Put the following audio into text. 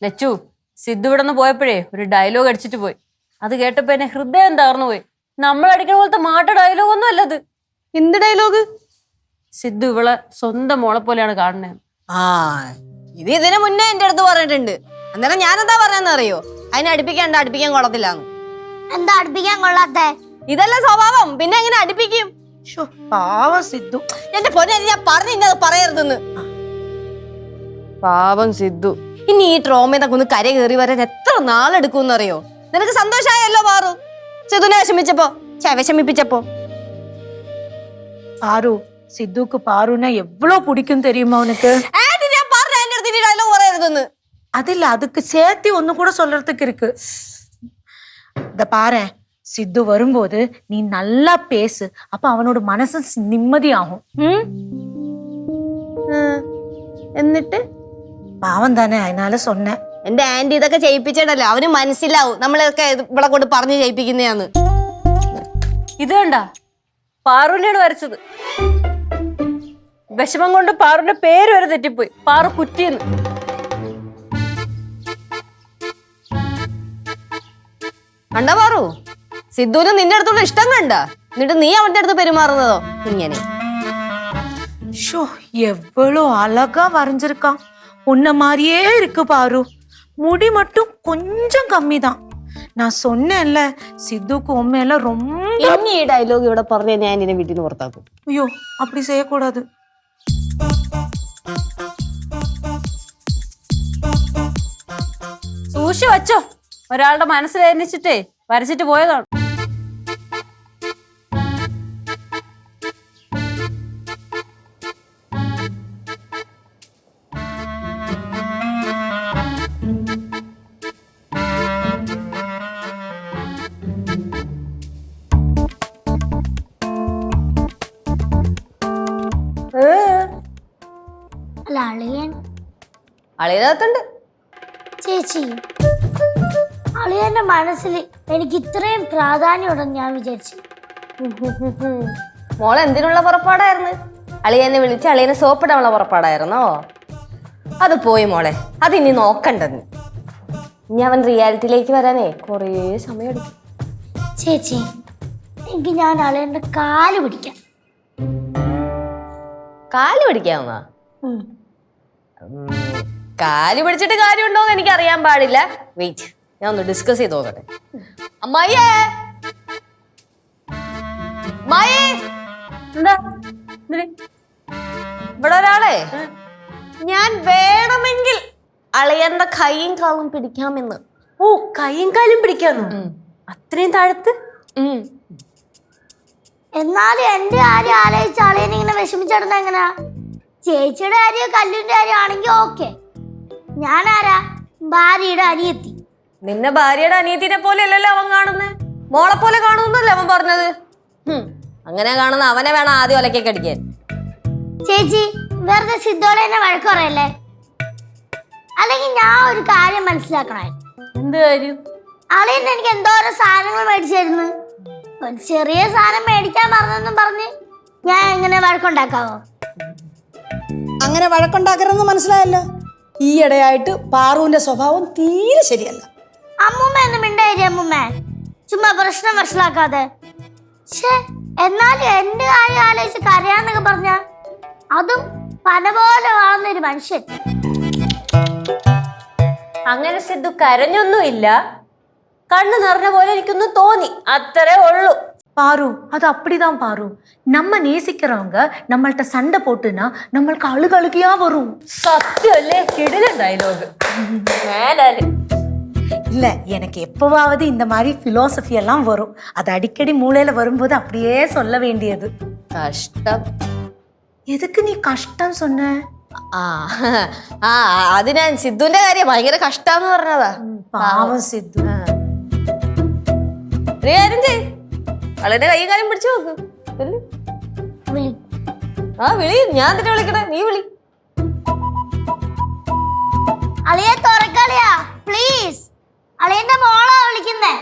ലച്ചു സിദ്ധു ഇവിടെ നിന്ന് പോയപ്പോഴേ ഒരു ഡയലോഗ് അടിച്ചിട്ട് പോയി. അത് കേട്ടപ്പോ എന്നെ ഹൃദയം തകർന്നു പോയി. നമ്മൾ അടിക്കുന്ന പോലത്തെ മാട്ട ഡയലോഗ് ഒന്നും അല്ലത്. എന്ത് ഡയലോഗ്? സിദ്ധു ഇവളെ സ്വന്തം മോളെ പോലെയാണ് കാണുന്നത്. ഇതിനു മുന്നേ എന്റെ അടുത്ത് പറഞ്ഞിട്ടുണ്ട്. അന്നേരം ഞാനെന്താ പറയാന്നറിയോ? അതിനെ അടുപ്പിക്കാൻ കൊള്ളത്തില്ലാന്ന്. എന്താ അടുപ്പിക്കാൻ കൊള്ളാത്തെ? ഇതല്ല സ്വഭാവം, പിന്നെ എങ്ങനെ അടുപ്പിക്കും? പാവം സിദ്ധു. എന്റെ പൊന്നെ, ഞാൻ പറഞ്ഞത് പറയരുതെന്ന്. പാവം സിദ്ധു. ഇനി ഈ ട്രോമയൊക്കെ ഒന്ന് കര കയറി വരാൻ എത്ര നാളെടുക്കും അറിയോ? നിനക്ക് സന്തോഷമായല്ലോ പാറു, സിദ്ധുനെ വിഷമിപ്പിച്ചപ്പോ. பாரு சித்துக்கு பாருன்னா எவ்வளவு பிடிக்கும் தெரியுமா உனக்கு? ഡയലോഗ് പറയരുതെന്ന്. அதில்ல, அதுக்கு சேர்த்து ஒண்ணு கூட சொல்றதுக்கு இருக்கு. இந்த பாரு, சித்து வரும்போது நீ நல்லா பேசு, அப்ப அவனோட மனசு நிம்மதியாகும். എന്നിട്ട് பாவம் தானே, அதனால சொன்னேன். എന്റെ ആന്റി ഇതൊക്കെ ചെയ്യിപ്പിച്ചിട്ടല്ലോ അവന് മനസ്സിലാവും നമ്മളൊക്കെ ഇവിടെ കൊണ്ട് പറഞ്ഞു ചെയ്യിപ്പിക്കുന്നതാന്ന്. ഇത് കണ്ട പാറുവിനെയാണ് വരച്ചത്. വിഷമം കൊണ്ട് പാറുവിന്റെ പേര് വരെ തെറ്റിപ്പോയി. പാറു കുറ്റിന്ന്. കണ്ട പാറു, സിദ്ധുവിന് നിന്റെ അടുത്തുള്ള ഇഷ്ടം കണ്ട, എന്നിട്ട് നീ അവന്റെ അടുത്ത് പെരുമാറുന്നതോ ഇങ്ങനെ? எவ்வளவு அழகா வரைஞ்சிருக்கான். உன்ன மாதிரியே இருக்கு பாரு. முடி மட்டும் கொஞ்சம் கம்மி தான். நான் சொன்னேன்ல, சித்துக்கு உண்மையில ரொம்ப. ഇനി ഈ ഡയലോഗ് ഇവിടെ പറഞ്ഞ ഞാൻ എന്റെ വീട്ടിൽ നിന്ന് പുറത്താക്കും. ஐயோ, அப்படி செய்யக்கூடாது. സൂക്ഷിച്ചു വച്ചോ. ഒരാളുടെ മനസ്സ് വേദനിച്ചിട്ടേ വരച്ചിട്ട് പോയതാണ്. അല്ല അളിയൻ അളിയനകത്തുണ്ട്. ചേച്ചി, അളിയന്റെ മനസ്സിൽ എനിക്ക് ഇത്രയും പ്രാധാന്യമുണ്ടെന്ന് ഞാൻ വിചാരിച്ചു. മോളെ എന്തിനുള്ള പുറപ്പാടായിരുന്നു? അളിയനെ വിളിച്ച് അളിയനെ സോപ്പിടാനുള്ള പുറപ്പാടായിരുന്നോ? അത് പോയി മോളെ, അതിനി നോക്കണ്ടെന്ന്. ഇനി അവൻ റിയാലിറ്റിയിലേക്ക് വരാനേ കുറേ സമയം എടുക്കും. ചേച്ചി, എനിക്ക് ഞാൻ അളിയന്റെ കാല് പിടിക്കാം. കാല് പിടിക്കാവുന്ന? കാല് പിടിച്ചിട്ട് കാര്യമുണ്ടോന്ന് എനിക്ക് അറിയാൻ പാടില്ല. വെയിറ്റ്, ഞാൻ ഒന്ന് ഡിസ്കസ് ചെയ്ത് നോക്കട്ടെ. അമ്മായിയേ, എന്താ ഇവിടെ ഒരാളെ ഞാൻ വേണമെങ്കിൽ അളിയന്റെ കൈയും കാലും പിടിക്കാമെന്ന്. ഓ, കൈയും കാലും പിടിക്കാന്നോ? അത്രയും താഴത്ത്? എന്നാലും എന്റെ കാര്യം ആലോചിച്ച് അളിയൻ ഇങ്ങനെ വിഷമിച്ചിടുന്ന എങ്ങനെയാ? ചേച്ചിയുടെ കാര്യം കല്ലിന്റെ കാര്യം ആണെങ്കിൽ ഓക്കെ. ഞാനാരാ? ഭാര്യയുടെ അനിയത്തി. നിന്നെ ഭാര്യയുടെ അനിയത്തിനെ പോലെ അല്ലല്ലോ അവൻ കാണുന്നത്, മോളെ പോലെ കാണുന്നല്ലേ അവൻ പറഞ്ഞത്. അങ്ങനെ കാണുന്ന അവനെ വേണം ആദ്യം ഒലക്കൊക്കെ അടിക്കാൻ. ചേച്ചി, വെറുതെ സിദ്ധോളെന്നെ വഴക്ക് പറയല്ലേ. അല്ലെങ്കിൽ ഞാൻ ഒരു കാര്യം മനസ്സിലാക്കണേ. എന്ത് കാര്യം? അളിയൻ എനിക്ക് എന്തോരം സാധനങ്ങൾ മേടിച്ചായിരുന്നു. ഒരു ചെറിയ സാധനം മേടിക്കാൻ മറന്നെന്നും പറഞ്ഞ് ഞാൻ എങ്ങനെ വഴക്കുണ്ടാക്കാവോ? അങ്ങനെ വഴക്കുണ്ടാക്കരുതെന്ന് മനസ്സിലായല്ലോ. ഈയിടെയായിട്ട് പാറുവിന്റെ സ്വഭാവം തീരെ ശരിയല്ല. അമ്മൂമ്മ എന്ന് മിണ്ടായിരി അമ്മൂമ്മ, ചുമ്മാ പ്രശ്നം വഷളാക്കാതെ. എന്നാലും എന്റെ കാര്യം ആലോചിച്ച് കരയാന്നൊക്കെ പറഞ്ഞ അതും പന പോലെ വളർന്നൊരു മനുഷ്യൻ. അങ്ങനെ സിദ്ധു കരഞ്ഞൊന്നുമില്ല, കണ്ണു നിറഞ്ഞ പോലെ എനിക്കൊന്നും തോന്നി, അത്രേ ഉള്ളൂ. பாரு, அது அப்படிதான் பாரு. நம்ம நேசிக்கிறவங்க நம்மள்ட்ட சண்டை போட்டுனா நம்மளுக்கு அழுகழுகியா வரும். സത്യമല്ലേ? കിടില ഡയലോഗ്. இல்ல, எனக்கு எப்பவாவது இந்த மாதிரி பிலோசபி எல்லாம் வரும். அது அடிக்கடி மூளையில வரும்போது அப்படியே சொல்ல வேண்டியது. കഷ്ടം. எதுக்கு நீ கஷ்டம் சொன்ன? അത് ഞാൻ സിദ്ധുവിന്റെ കാര്യം ഭയങ്കര കഷ്ടാന്ന് പറഞ്ഞതാ. പാവം സിദ്ധു. വളരെ കൈയും കാര്യം പിടിച്ചു നോക്ക്. വിളി. ഞാൻ തന്നെ വിളിക്കണേ, നീ വിളി. അളിയെ തുറക്കളിയാ പ്ലീസ്. അളിയന്റെ മോളാ വിളിക്കുന്നേ.